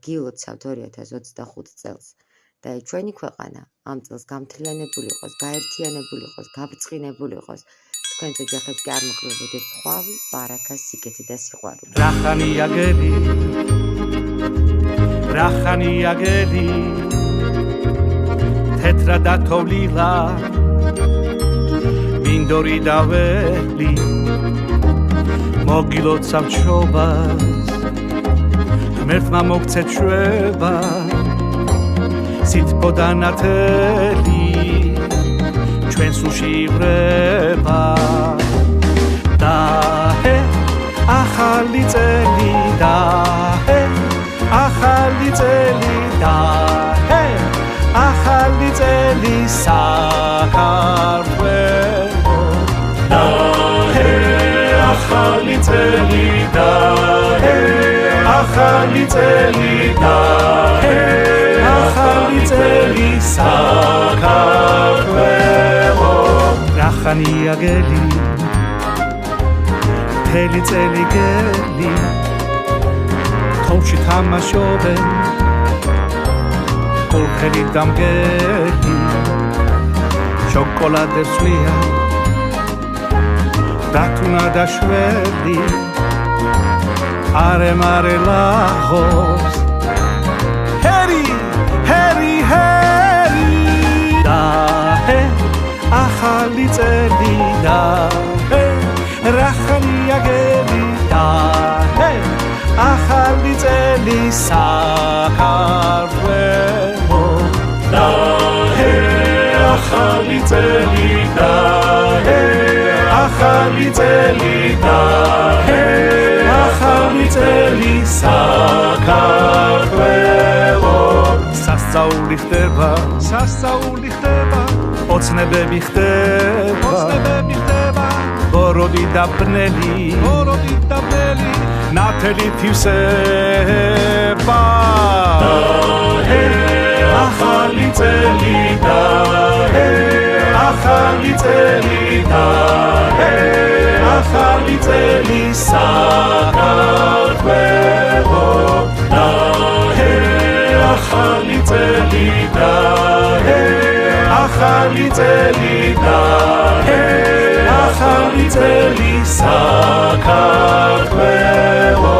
გილოცავთ 2025 წელს და ჩვენი ქვეყანა ამ წელს გამთლიანებული იყოს, გაერთიანებული იყოს, გაბრწყინებული იყოს. თქვენს ოჯახებს კი არ მოკლდებოდეთ ხვავი, ბარაქა, სიკეთე და სიყვარული. რახანი აგერი თეთრა და თოვლილა მინდორი და ველი მოგილოცავ ჩობას ღმერთმა მოგცეთ შვება სითბო და ნათელი ჩვენ სულში იღრება დაჰე ახალი წელი დაჰე ახალი წელი დაჰე ახალი წელი საქართველო დაჰე ახალი წელი დაჰე ახალი წელი დაჰე ახალი წელი საქართველო რახანი აგელი მთელი წელი გელი თოვში თამაშობენ ხელი დამგელი შოკოლადებს სვიან დათუნა და შველი არე ლაღოს ჰერი ჰერი ჰერი დაჰე ახალი წელი დაჰე რახანი აგელი დაჰე ახალი წელი საქართველო დაჰე ახალი წელი დაჰე ახალი წელი დაჰე ახალი წელი საქართველო სასწაული ხდება ოცნებები ხდება ბოროდი და ბნელი ნათელი თვისება დაჰე ახალი წელი დაჰე ახალი წელი დაჰე ახალი წელი საქართველო დაჰე ახალი წელი დაჰე ახალი წელი დაჰე ახალი წელი საქართველო